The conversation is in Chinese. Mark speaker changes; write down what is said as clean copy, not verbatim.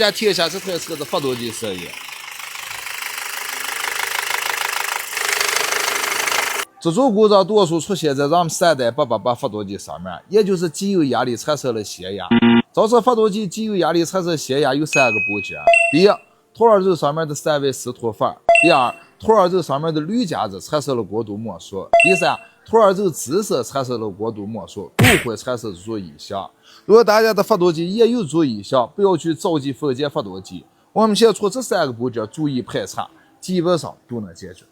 Speaker 1: 大家提一下这台车的发动机声音。这种故障多数出现在咱们3代888发动机上面，也就是机油压力产生了泄压。造成发动机机油压力产生泄压有3个部件：第一，拖二轴上面的3维丝托阀；第二，拖二轴上面的铝夹子产生了过度磨损；第三，拖二轴自身产生了过度磨损，都会产生这种异响。如果大家的发动机也有这种异响，不要去着急封检发动机，我们先从这3个部件逐一排查，基本上都能解决。